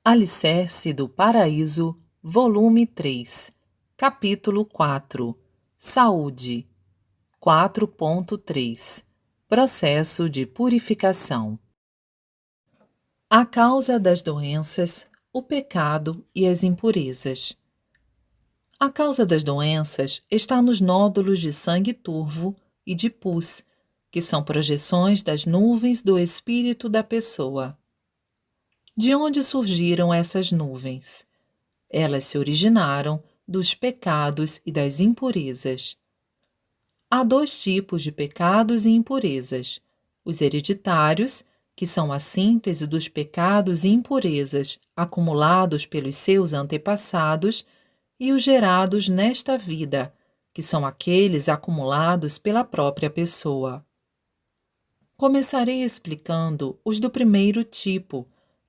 Alicerce do Paraíso, volume 3, capítulo 4, Saúde, 4.3, Processo de purificação. A causa das doenças, o pecado e as impurezas. A causa das doenças está nos nódulos de sangue turvo e de pus, que são projeções das nuvens do espírito da pessoa. De onde surgiram essas nuvens? Elas se originaram dos pecados e das impurezas. Há dois tipos de pecados e impurezas: os hereditários, que são a síntese dos pecados e impurezas acumulados pelos seus antepassados, e os gerados nesta vida, que são aqueles acumulados pela própria pessoa. Começarei explicando os do primeiro tipo,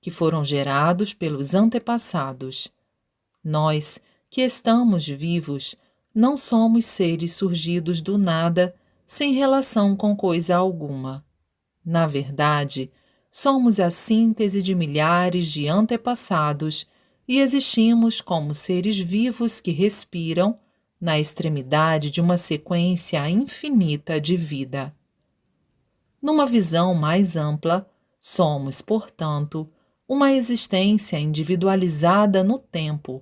que foram gerados pelos antepassados. Nós, que estamos vivos, não somos seres surgidos do nada, sem relação com coisa alguma. Na verdade, somos a síntese de milhares de antepassados e existimos como seres vivos que respiram na extremidade de uma sequência infinita de vida. Numa visão mais ampla, somos, portanto, uma existência individualizada no tempo,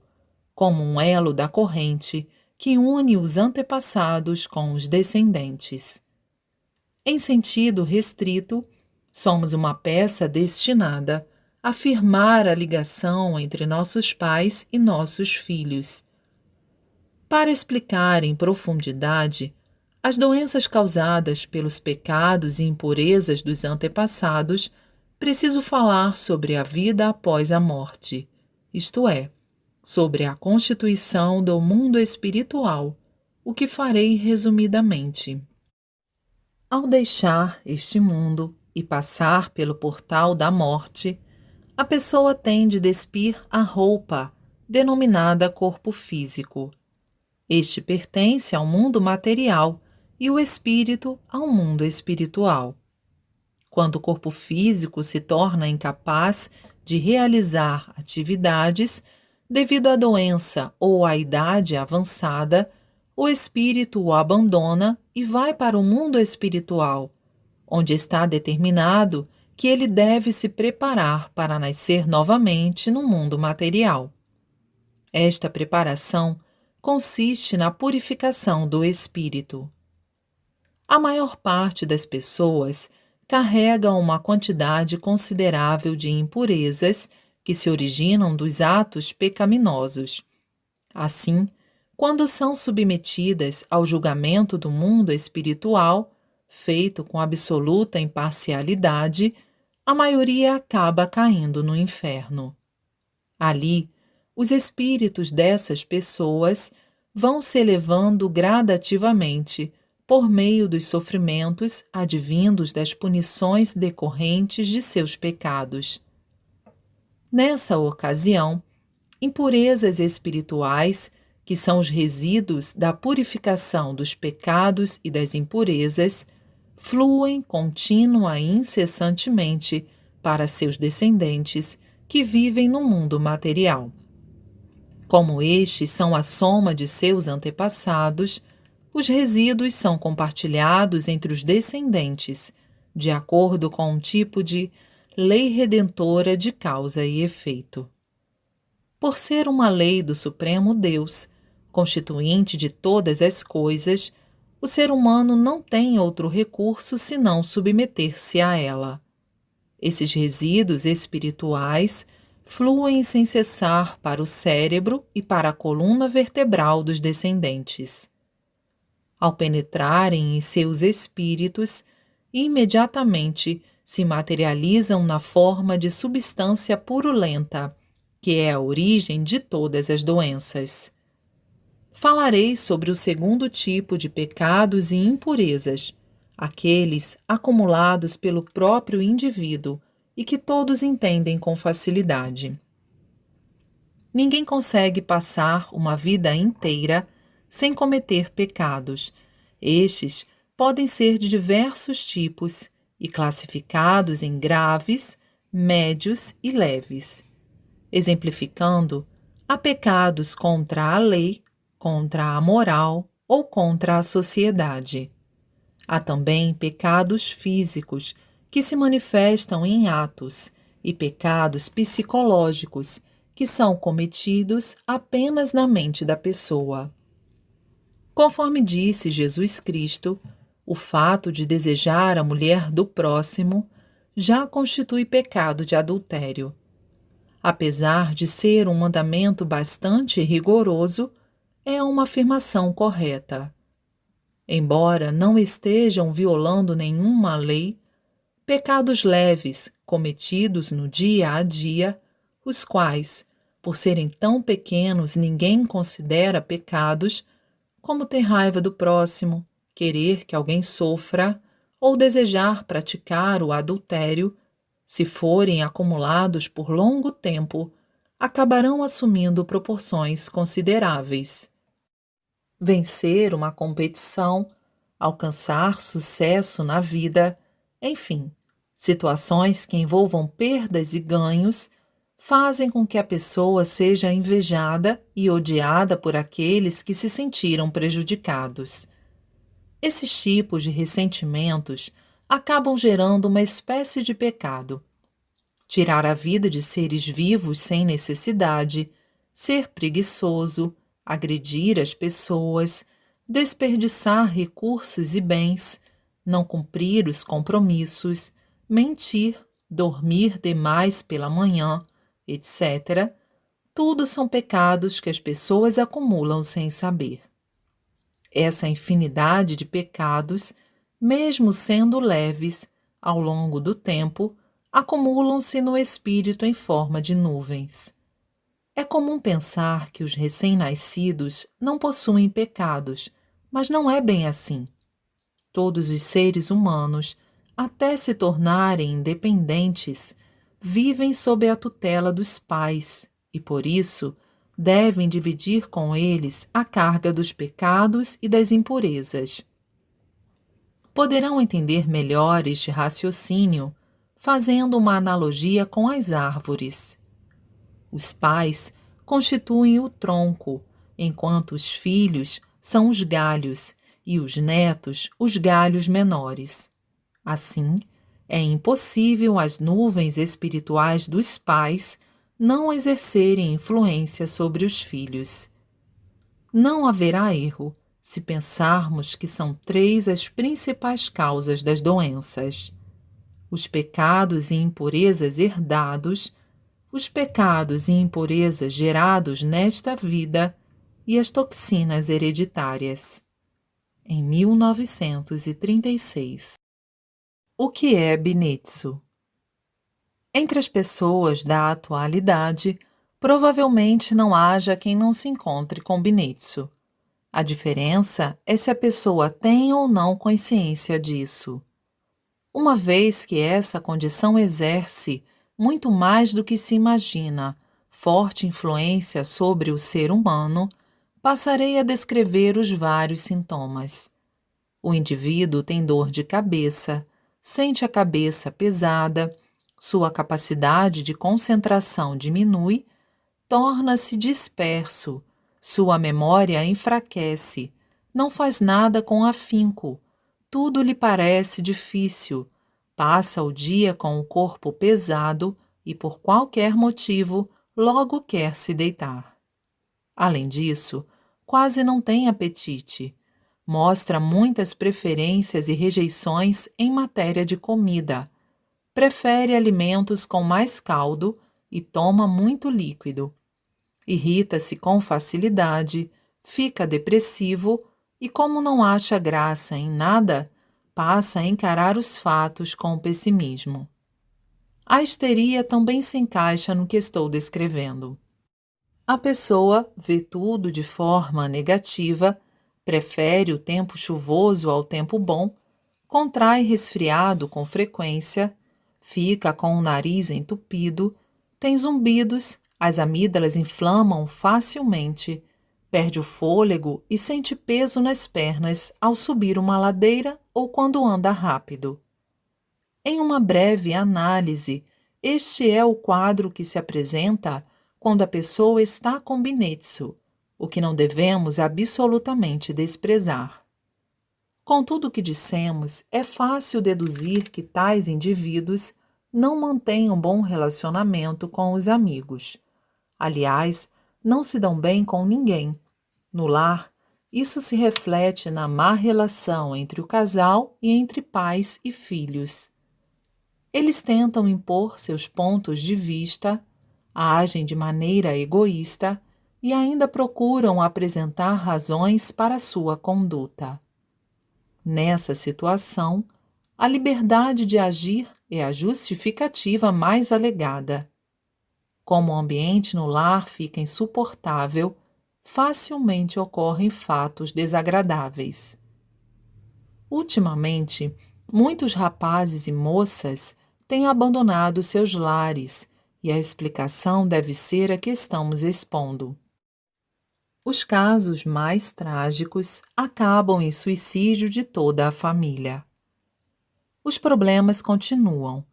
como um elo da corrente que une os antepassados com os descendentes. Em sentido restrito, somos uma peça destinada a firmar a ligação entre nossos pais e nossos filhos. Para explicar em profundidade as doenças causadas pelos pecados e impurezas dos antepassados, preciso falar sobre a vida após a morte, isto é, sobre a constituição do mundo espiritual, o que farei resumidamente. Ao deixar este mundo e passar pelo portal da morte, a pessoa tem de despir a roupa, denominada corpo físico. Este pertence ao mundo material e o espírito ao mundo espiritual. Quando o corpo físico se torna incapaz de realizar atividades devido à doença ou à idade avançada, o espírito o abandona e vai para o mundo espiritual, onde está determinado que ele deve se preparar para nascer novamente no mundo material. Esta preparação consiste na purificação do espírito. A maior parte das pessoas carrega uma quantidade considerável de impurezas que se originam dos atos pecaminosos. Assim, quando são submetidas ao julgamento do mundo espiritual, feito com absoluta imparcialidade, a maioria acaba caindo no inferno. Ali, os espíritos dessas pessoas vão se elevando gradativamente por meio dos sofrimentos advindos das punições decorrentes de seus pecados. Nessa ocasião, impurezas espirituais, que são os resíduos da purificação dos pecados e das impurezas, fluem contínua e incessantemente para seus descendentes que vivem no mundo material. Como estes são a soma de seus antepassados, os resíduos são compartilhados entre os descendentes, de acordo com um tipo de lei redentora de causa e efeito. Por ser uma lei do Supremo Deus, constituinte de todas as coisas, o ser humano não tem outro recurso senão submeter-se a ela. Esses resíduos espirituais fluem sem cessar para o cérebro e para a coluna vertebral dos descendentes. Ao penetrarem em seus espíritos, imediatamente se materializam na forma de substância purulenta, que é a origem de todas as doenças. Falarei sobre o segundo tipo de pecados e impurezas, aqueles acumulados pelo próprio indivíduo e que todos entendem com facilidade. Ninguém consegue passar uma vida inteira sem cometer pecados. Estes podem ser de diversos tipos e classificados em graves, médios e leves. Exemplificando, há pecados contra a lei, contra a moral ou contra a sociedade. Há também pecados físicos, que se manifestam em atos, e pecados psicológicos, que são cometidos apenas na mente da pessoa. Conforme disse Jesus Cristo, o fato de desejar a mulher do próximo já constitui pecado de adultério. Apesar de ser um mandamento bastante rigoroso, é uma afirmação correta. Embora não estejam violando nenhuma lei, pecados leves cometidos no dia a dia, os quais, por serem tão pequenos, ninguém considera pecados, como ter raiva do próximo, querer que alguém sofra ou desejar praticar o adultério, se forem acumulados por longo tempo, acabarão assumindo proporções consideráveis. Vencer uma competição, alcançar sucesso na vida, enfim, situações que envolvam perdas e ganhos, fazem com que a pessoa seja invejada e odiada por aqueles que se sentiram prejudicados. Esses tipos de ressentimentos acabam gerando uma espécie de pecado. Tirar a vida de seres vivos sem necessidade, ser preguiçoso, agredir as pessoas, desperdiçar recursos e bens, não cumprir os compromissos, mentir, dormir demais pela manhã, etc. Tudo são pecados que as pessoas acumulam sem saber. Essa infinidade de pecados, mesmo sendo leves, ao longo do tempo, acumulam-se no espírito em forma de nuvens. É comum pensar que os recém-nascidos não possuem pecados, mas não é bem assim. Todos os seres humanos, até se tornarem independentes, vivem sob a tutela dos pais e, por isso, devem dividir com eles a carga dos pecados e das impurezas. Poderão entender melhor este raciocínio fazendo uma analogia com as árvores. Os pais constituem o tronco, enquanto os filhos são os galhos e os netos os galhos menores. Assim, é impossível às nuvens espirituais dos pais não exercerem influência sobre os filhos. Não haverá erro se pensarmos que são três as principais causas das doenças: os pecados e impurezas herdados, os pecados e impurezas gerados nesta vida e as toxinas hereditárias. Em 1936. O que é Binetsu? Entre as pessoas da atualidade, provavelmente não haja quem não se encontre com Binetsu. A diferença é se a pessoa tem ou não consciência disso. Uma vez que essa condição exerce, muito mais do que se imagina, forte influência sobre o ser humano, passarei a descrever os vários sintomas. O indivíduo tem dor de cabeça, sente a cabeça pesada, sua capacidade de concentração diminui, torna-se disperso, sua memória enfraquece, não faz nada com afinco, tudo lhe parece difícil, passa o dia com o corpo pesado e, por qualquer motivo, logo quer se deitar. Além disso, quase não tem apetite. Mostra muitas preferências e rejeições em matéria de comida. Prefere alimentos com mais caldo e toma muito líquido. Irrita-se com facilidade, fica depressivo e, como não acha graça em nada, passa a encarar os fatos com pessimismo. A histeria também se encaixa no que estou descrevendo. A pessoa vê tudo de forma negativa, prefere o tempo chuvoso ao tempo bom, contrai resfriado com frequência, fica com o nariz entupido, tem zumbidos, as amígdalas inflamam facilmente, perde o fôlego e sente peso nas pernas ao subir uma ladeira ou quando anda rápido. Em uma breve análise, este é o quadro que se apresenta quando a pessoa está com binetsu, o que não devemos absolutamente desprezar. Com tudo o que dissemos, é fácil deduzir que tais indivíduos não mantêm um bom relacionamento com os amigos. Aliás, não se dão bem com ninguém. No lar, isso se reflete na má relação entre o casal e entre pais e filhos. Eles tentam impor seus pontos de vista, agem de maneira egoísta e ainda procuram apresentar razões para sua conduta. Nessa situação, a liberdade de agir é a justificativa mais alegada. Como o ambiente no lar fica insuportável, facilmente ocorrem fatos desagradáveis. Ultimamente, muitos rapazes e moças têm abandonado seus lares e a explicação deve ser a que estamos expondo. Os casos mais trágicos acabam em suicídio de toda a família. Os problemas continuam.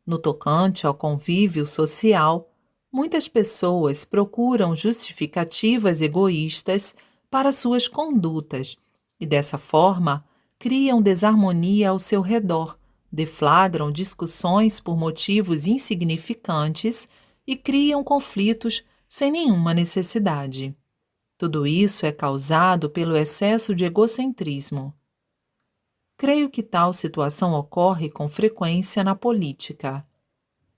No tocante ao convívio social, muitas pessoas procuram justificativas egoístas para suas condutas e, dessa forma, criam desarmonia ao seu redor, deflagram discussões por motivos insignificantes e criam conflitos sem nenhuma necessidade. Tudo isso é causado pelo excesso de egocentrismo. Creio que tal situação ocorre com frequência na política.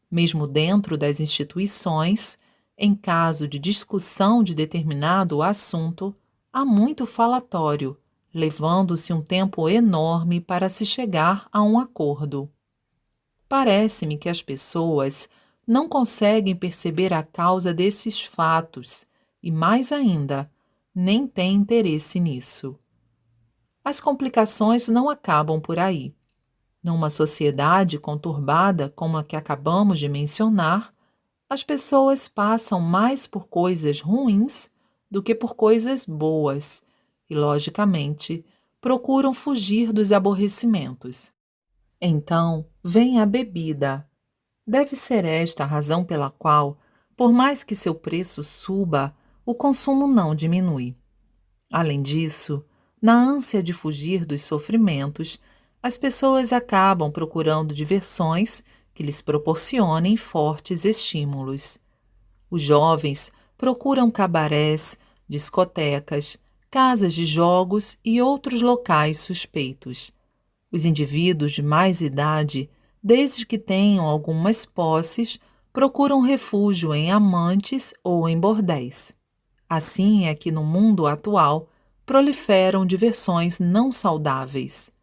Mesmo dentro das instituições, em caso de discussão de determinado assunto, há muito falatório, levando-se um tempo enorme para se chegar a um acordo. Parece-me que as pessoas não conseguem perceber a causa desses fatos e, mais ainda, nem têm interesse nisso. As complicações não acabam por aí. Numa sociedade conturbada como a que acabamos de mencionar, as pessoas passam mais por coisas ruins do que por coisas boas e, logicamente, procuram fugir dos aborrecimentos. Então, vem a bebida. Deve ser esta a razão pela qual, por mais que seu preço suba, o consumo não diminui. Além disso, na ânsia de fugir dos sofrimentos, as pessoas acabam procurando diversões que lhes proporcionem fortes estímulos. Os jovens procuram cabarés, discotecas, casas de jogos e outros locais suspeitos. Os indivíduos de mais idade, desde que tenham algumas posses, procuram refúgio em amantes ou em bordéis. Assim é que no mundo atual proliferam diversões não saudáveis.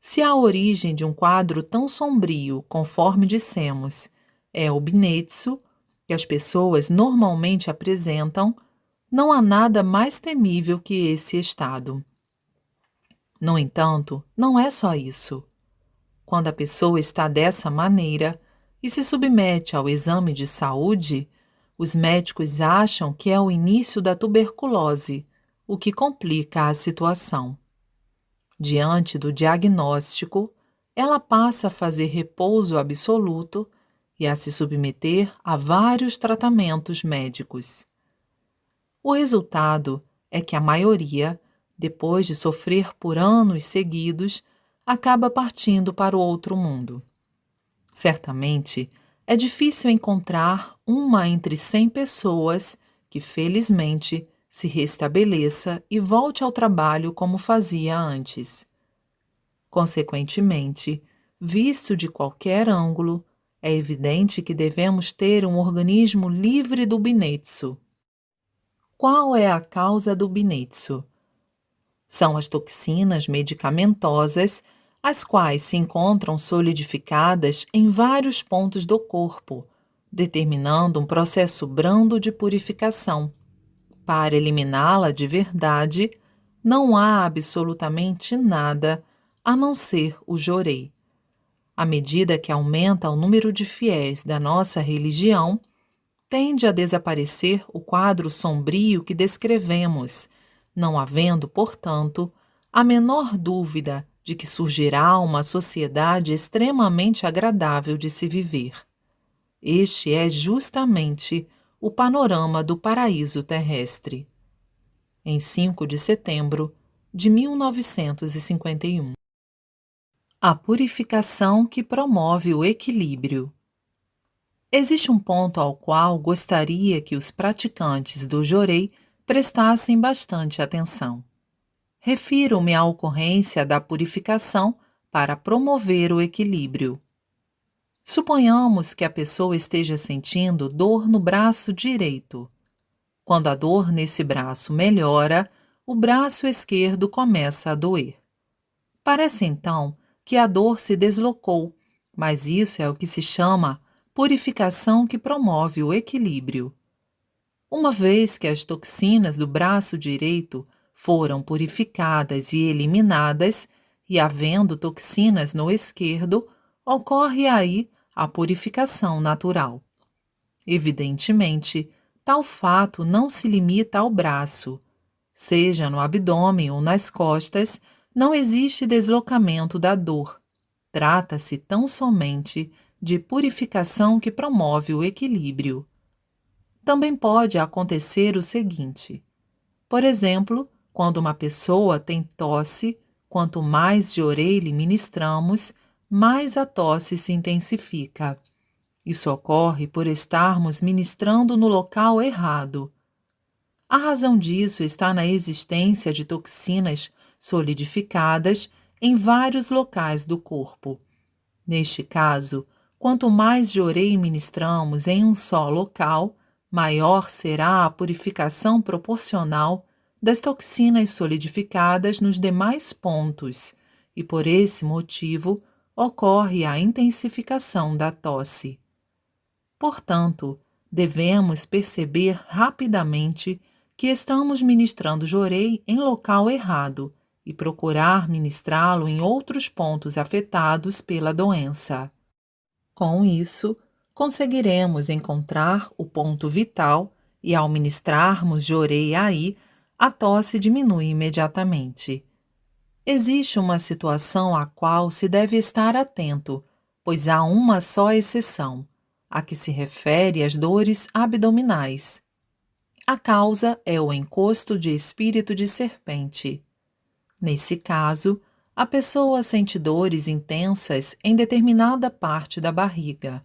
Se a origem de um quadro tão sombrio, conforme dissemos, é o binetsu, que as pessoas normalmente apresentam, não há nada mais temível que esse estado. No entanto, não é só isso. Quando a pessoa está dessa maneira e se submete ao exame de saúde, os médicos acham que é o início da tuberculose, o que complica a situação. Diante do diagnóstico, ela passa a fazer repouso absoluto e a se submeter a vários tratamentos médicos. O resultado é que a maioria, depois de sofrer por anos seguidos, acaba partindo para o outro mundo. Certamente, é difícil encontrar uma entre 100 pessoas que, felizmente, se restabeleça e volte ao trabalho como fazia antes. Consequentemente, visto de qualquer ângulo, é evidente que devemos ter um organismo livre do binetsu. Qual é a causa do binetsu? São as toxinas medicamentosas, as quais se encontram solidificadas em vários pontos do corpo, determinando um processo brando de purificação. Para eliminá-la de verdade, não há absolutamente nada a não ser o jorei. À medida que aumenta o número de fiéis da nossa religião, tende a desaparecer o quadro sombrio que descrevemos, não havendo, portanto, a menor dúvida de que surgirá uma sociedade extremamente agradável de se viver. Este é justamente o panorama do paraíso terrestre. Em 5 de setembro de 1951. A purificação que promove o equilíbrio. Existe um ponto ao qual gostaria que os praticantes do Jorei prestassem bastante atenção. Refiro-me à ocorrência da purificação para promover o equilíbrio. Suponhamos que a pessoa esteja sentindo dor no braço direito. Quando a dor nesse braço melhora, o braço esquerdo começa a doer. Parece então que a dor se deslocou, mas isso é o que se chama purificação que promove o equilíbrio. Uma vez que as toxinas do braço direito foram purificadas e eliminadas, e havendo toxinas no esquerdo, ocorre aí a purificação natural. Evidentemente, tal fato não se limita ao braço. Seja no abdômen ou nas costas, não existe deslocamento da dor. Trata-se tão somente de purificação que promove o equilíbrio. Também pode acontecer o seguinte: por exemplo, quando uma pessoa tem tosse, quanto mais Jorei lhe ministramos, mais a tosse se intensifica. Isso ocorre por estarmos ministrando no local errado. A razão disso está na existência de toxinas solidificadas em vários locais do corpo. Neste caso, quanto mais Jorei ministramos em um só local, maior será a purificação proporcional das toxinas solidificadas nos demais pontos, e por esse motivo ocorre a intensificação da tosse. Portanto, devemos perceber rapidamente que estamos ministrando Jorei em local errado e procurar ministrá-lo em outros pontos afetados pela doença. Com isso, conseguiremos encontrar o ponto vital e, ao ministrarmos Jorei aí, a tosse diminui imediatamente. Existe uma situação à qual se deve estar atento, pois há uma só exceção, a que se refere às dores abdominais. A causa é o encosto de espírito de serpente. Nesse caso, a pessoa sente dores intensas em determinada parte da barriga.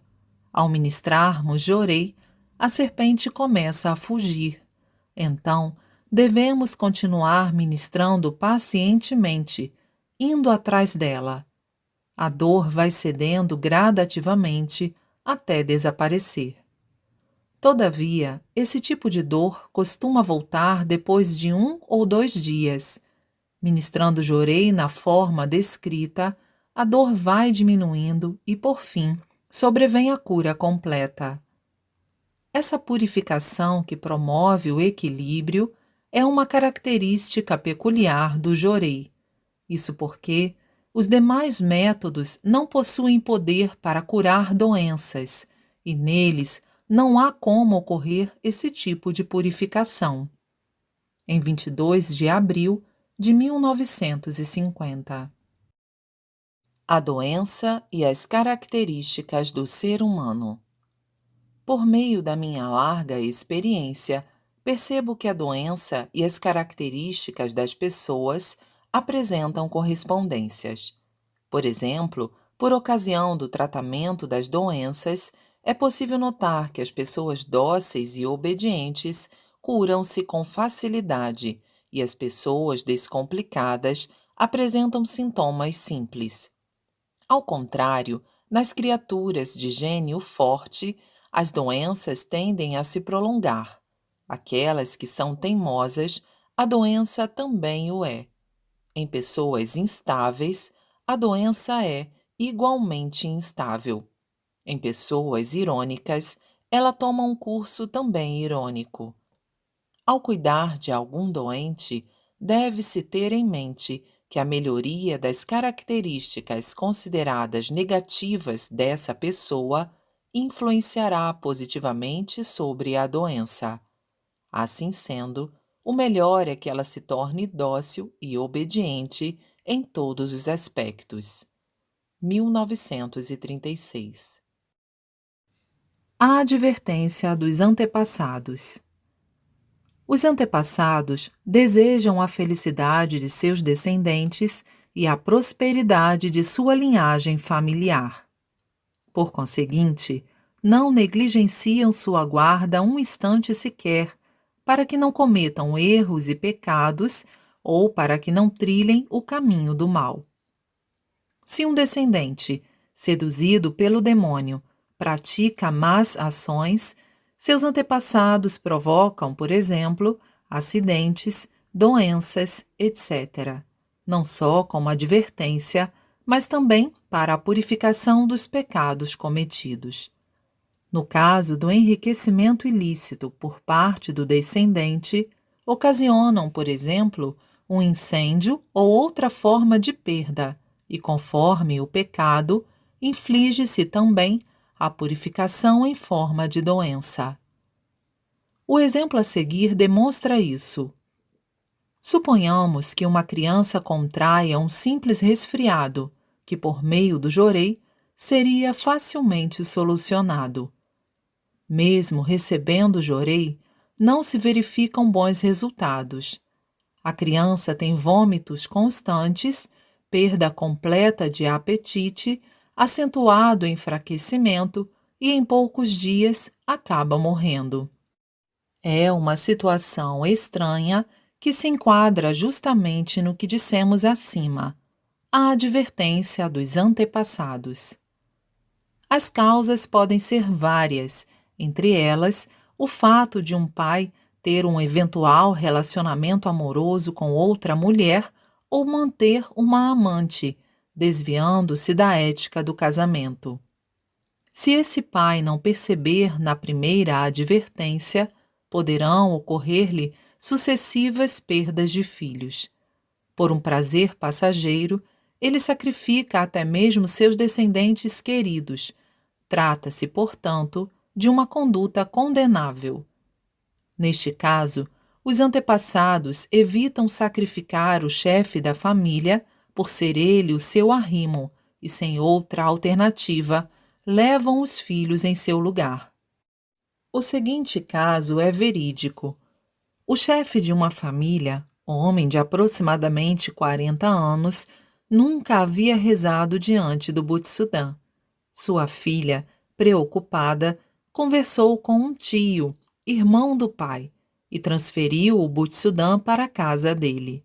Ao ministrarmos Jorei, a serpente começa a fugir. Então, devemos continuar ministrando pacientemente, indo atrás dela. A dor vai cedendo gradativamente até desaparecer. Todavia, esse tipo de dor costuma voltar depois de 1 ou 2 dias. Ministrando Jorei na forma descrita, a dor vai diminuindo e, por fim, sobrevém a cura completa. Essa purificação que promove o equilíbrio é uma característica peculiar do Jorei. Isso porque os demais métodos não possuem poder para curar doenças, e neles não há como ocorrer esse tipo de purificação. Em 22 de abril de 1950. A doença e as características do ser humano. Por meio da minha larga experiência, percebo que a doença e as características das pessoas apresentam correspondências. Por exemplo, por ocasião do tratamento das doenças, é possível notar que as pessoas dóceis e obedientes curam-se com facilidade e as pessoas descomplicadas apresentam sintomas simples. Ao contrário, nas criaturas de gênio forte, as doenças tendem a se prolongar. Aquelas que são teimosas, a doença também o é. Em pessoas instáveis, a doença é igualmente instável. Em pessoas irônicas, ela toma um curso também irônico. Ao cuidar de algum doente, deve-se ter em mente que a melhoria das características consideradas negativas dessa pessoa influenciará positivamente sobre a doença. Assim sendo, o melhor é que ela se torne dócil e obediente em todos os aspectos. 1936. A advertência dos antepassados. Os antepassados desejam a felicidade de seus descendentes e a prosperidade de sua linhagem familiar. Por conseguinte, não negligenciam sua guarda um instante sequer, para que não cometam erros e pecados ou para que não trilhem o caminho do mal. Se um descendente, seduzido pelo demônio, pratica más ações, seus antepassados provocam, por exemplo, acidentes, doenças, etc., não só como advertência, mas também para a purificação dos pecados cometidos. No caso do enriquecimento ilícito por parte do descendente, ocasionam, por exemplo, um incêndio ou outra forma de perda, e conforme o pecado, inflige-se também a purificação em forma de doença. O exemplo a seguir demonstra isso. Suponhamos que uma criança contraia um simples resfriado, que por meio do jorei seria facilmente solucionado. Mesmo recebendo o jorei, não se verificam bons resultados. A criança tem vômitos constantes, perda completa de apetite, acentuado enfraquecimento e em poucos dias acaba morrendo. É uma situação estranha que se enquadra justamente no que dissemos acima, a advertência dos antepassados. As causas podem ser várias, entre elas o fato de um pai ter um eventual relacionamento amoroso com outra mulher ou manter uma amante, desviando-se da ética do casamento. Se esse pai não perceber na primeira advertência, poderão ocorrer-lhe sucessivas perdas de filhos. Por um prazer passageiro, ele sacrifica até mesmo seus descendentes queridos. Trata-se, portanto, de uma conduta condenável. Neste caso, os antepassados evitam sacrificar o chefe da família, por ser ele o seu arrimo, e sem outra alternativa, levam os filhos em seu lugar. O seguinte caso é verídico. O chefe de uma família, homem de aproximadamente 40 anos, nunca havia rezado diante do Butsudan. Sua filha, preocupada, conversou com um tio, irmão do pai, e transferiu o Butsudan para a casa dele.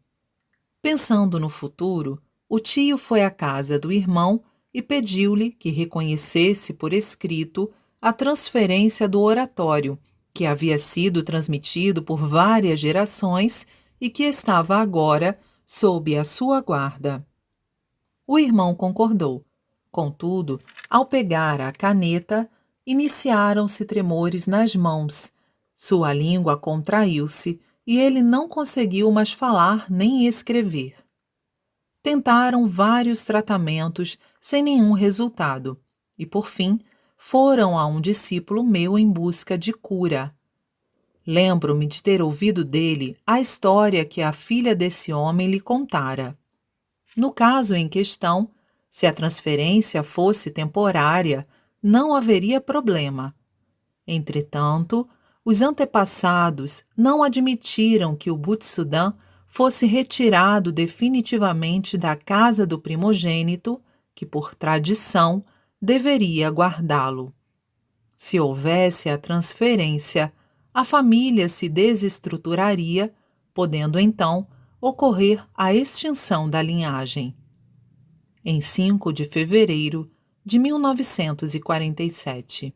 Pensando no futuro, o tio foi à casa do irmão e pediu-lhe que reconhecesse por escrito a transferência do oratório, que havia sido transmitido por várias gerações e que estava agora sob a sua guarda. O irmão concordou. Contudo, ao pegar a caneta, iniciaram-se tremores nas mãos. Sua língua contraiu-se e ele não conseguiu mais falar nem escrever. Tentaram vários tratamentos sem nenhum resultado e, por fim, foram a um discípulo meu em busca de cura. Lembro-me de ter ouvido dele a história que a filha desse homem lhe contara. No caso em questão, se a transferência fosse temporária, não haveria problema. Entretanto, os antepassados não admitiram que o Butsudan fosse retirado definitivamente da casa do primogênito, que, por tradição, deveria guardá-lo. Se houvesse a transferência, a família se desestruturaria, podendo então ocorrer a extinção da linhagem. Em 5 de fevereiro de 1947.